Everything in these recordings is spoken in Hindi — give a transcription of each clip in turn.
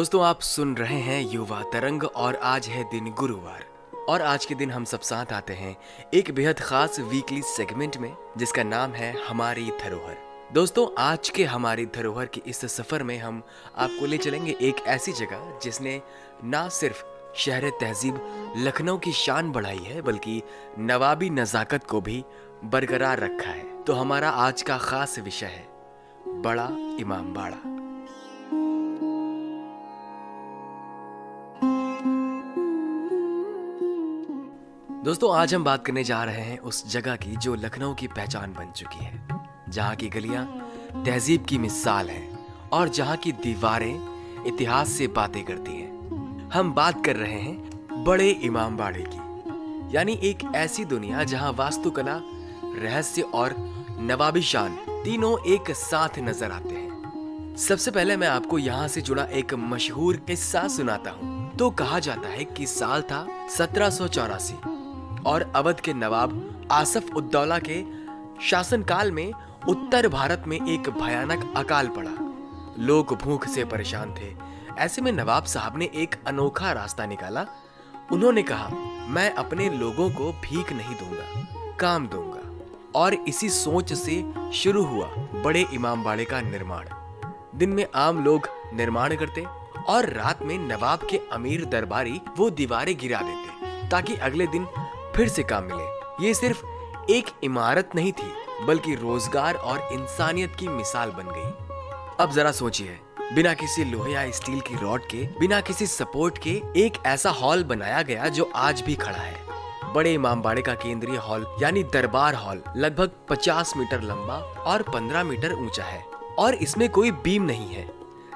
दोस्तों, आप सुन रहे हैं युवा तरंग और आज है दिन गुरुवार। और आज के दिन हम सब साथ आते हैं एक बेहद खास वीकली सेगमेंट में जिसका नाम है हमारी धरोहर। दोस्तों, आज के हमारी धरोहर के इस सफर में हम आपको ले चलेंगे एक ऐसी जगह जिसने ना सिर्फ शहर तहजीब लखनऊ की शान बढ़ाई है बल्कि नवाबी नजाकत को भी बरकरार रखा है। तो हमारा आज का खास विषय है बड़ा इमामबाड़ा। दोस्तों, आज हम बात करने जा रहे हैं उस जगह की जो लखनऊ की पहचान बन चुकी है, जहाँ की गलियां तहजीब की मिसाल हैं और जहाँ की दीवारें इतिहास से बातें करती हैं। हम बात कर रहे हैं बड़े इमामबाड़े की, यानी एक ऐसी दुनिया जहाँ वास्तुकला, रहस्य और नवाबी शान तीनों एक साथ नजर आते हैं। सबसे पहले मैं आपको यहाँ से जुड़ा एक मशहूर किस्सा सुनाता हूँ। तो कहा जाता है कि साल था 1784 और अवध के नवाब आसफ उद्दौला के शासनकाल में उत्तर भारत में एक भयानक अकाल पड़ा। लोग भूख से परेशान थे। ऐसे में नवाब साहब ने एक अनोखा रास्ता निकाला। उन्होंने कहा, मैं अपने लोगों को भीख नहीं दूंगा, काम दूंगा। और इसी सोच से शुरू हुआ बड़े इमामबाड़े का निर्माण। दिन में आम लोग निर्माण करते और रात में नवाब के अमीर दरबारी वो दीवारें गिरा देते ताकि अगले दिन फिर से काम मिले। ये सिर्फ एक इमारत नहीं थी बल्कि रोजगार और इंसानियत की मिसाल बन गई। अब जरा सोचिए, बिना किसी लोहे या स्टील की रॉड के, बिना किसी सपोर्ट के एक ऐसा हॉल बनाया गया जो आज भी खड़ा है। बड़े इमामबाड़े का केंद्रीय हॉल यानी दरबार हॉल लगभग 50 मीटर लंबा और 15 मीटर ऊंचा है और इसमें कोई बीम नहीं है।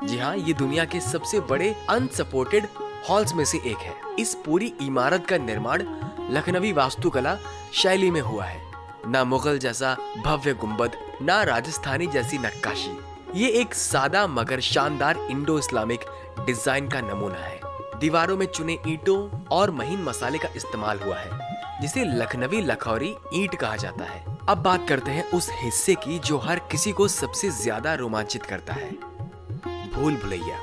जी हाँ, ये दुनिया के सबसे बड़े अनसपोर्टेड हॉल्स में से एक है। इस पूरी इमारत का निर्माण लखनवी वास्तुकला शैली में हुआ है। ना मुगल जैसा भव्य गुंबद, ना राजस्थानी जैसी नक्काशी। ये एक सादा मगर शानदार इंडो इस्लामिक डिजाइन का नमूना है। दीवारों में चुने ईंटों और महीन मसाले का इस्तेमाल हुआ है जिसे लखनवी लखौरी ईंट कहा जाता है। अब बात करते हैं उस हिस्से की जो हर किसी को सबसे ज्यादा रोमांचित करता है, भूल भुलैया।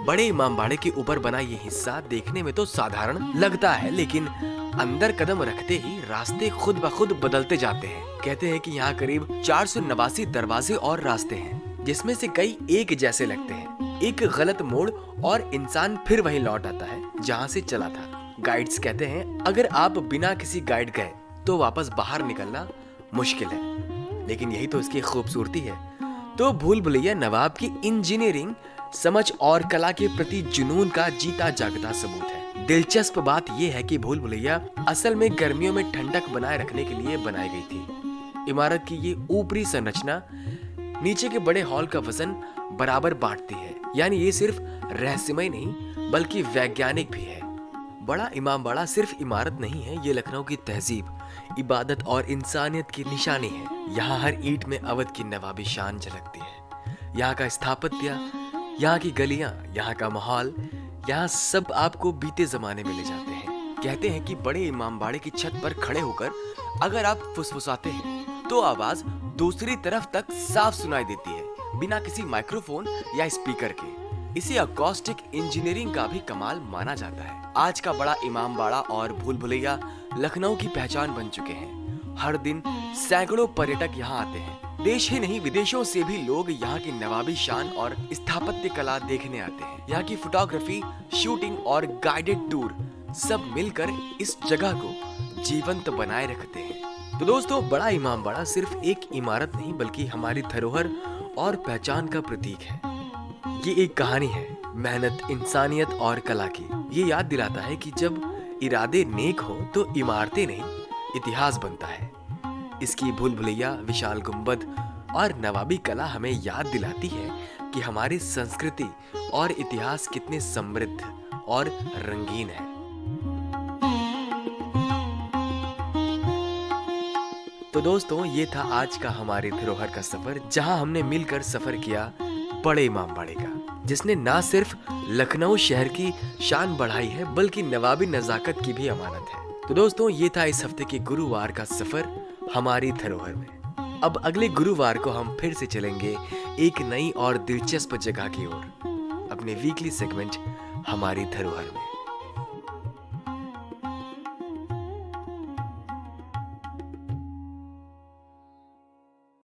बड़े इमामबाड़े के ऊपर बना ये हिस्सा देखने में तो साधारण लगता है, लेकिन अंदर कदम रखते ही रास्ते खुद ब खुद बदलते जाते हैं। कहते हैं कि यहाँ करीब 489 दरवाजे और रास्ते हैं जिसमें से कई एक जैसे लगते हैं। एक गलत मोड़ और इंसान फिर वहीं लौट आता है जहाँ से चला था। गाइड्स कहते हैं अगर आप बिना किसी गाइड गए तो वापस बाहर निकलना मुश्किल है, लेकिन यही तो इसकी खूबसूरती है। तो भूल भुलैया नवाब की इंजीनियरिंग समझ और कला के प्रति जुनून का जीता जागता सबूत है। दिलचस्प बात यह है कि भूल भुलैया असल में गर्मियों में ठंडक बनाए रखने के लिए बनाई गई थी। इमारत की ये ऊपरी संरचना नीचे के बड़े हॉल का वजन बराबर बांटती है, यानी ये सिर्फ रहस्यमय नहीं बल्कि वैज्ञानिक भी है। बड़ा इमामबाड़ा सिर्फ इमारत नहीं है, ये लखनऊ की तहजीब, इबादत और इंसानियत की निशानी है। यहाँ हर ईंट में अवध की नवाबी शान झलकती है। यहाँ का स्थापत्य, यहाँ की गलियां, यहाँ का माहौल, यहाँ सब आपको बीते जमाने में ले जाते हैं। कहते हैं कि बड़े इमामबाड़े की छत पर खड़े होकर अगर आप फुसफुसाते हैं तो आवाज दूसरी तरफ तक साफ सुनाई देती है, बिना किसी माइक्रोफोन या स्पीकर के। इसे अकॉस्टिक इंजीनियरिंग का भी कमाल माना जाता है। आज का बड़ा इमामबाड़ा और भूल भुलैया लखनऊ की पहचान बन चुके हैं। हर दिन सैकड़ों पर्यटक यहाँ आते हैं। देश ही नहीं, विदेशों से भी लोग यहाँ की नवाबी शान और स्थापत्य कला देखने आते हैं। यहाँ की फोटोग्राफी, शूटिंग और गाइडेड टूर सब मिलकर इस जगह को जीवंत बनाए रखते हैं। तो दोस्तों, बड़ा इमामबाड़ा सिर्फ एक इमारत नहीं बल्कि हमारी धरोहर और पहचान का प्रतीक है। ये एक कहानी है मेहनत, इंसानियत और कला की। ये याद दिलाता है कि जब इरादे नेक हो तो इमारतें नहीं, इतिहास बनता है। इसकी भूल भुलैया, विशाल गुंबद और नवाबी कला हमें याद दिलाती है कि हमारी संस्कृति और इतिहास कितने समृद्ध और रंगीन है। तो दोस्तों, ये था आज का हमारे धरोहर का सफर, जहां हमने मिलकर सफर किया बड़े इमामबाड़े का, जिसने ना सिर्फ लखनऊ शहर की शान बढ़ाई है बल्कि नवाबी नजाकत की भी अमानत है। तो दोस्तों, ये था इस हफ्ते के गुरुवार का सफर हमारी धरोहर में। अब अगले गुरुवार को हम फिर से चलेंगे एक नई और दिलचस्प जगह की ओर। अपने वीकली सेगमेंट हमारी धरोहर में।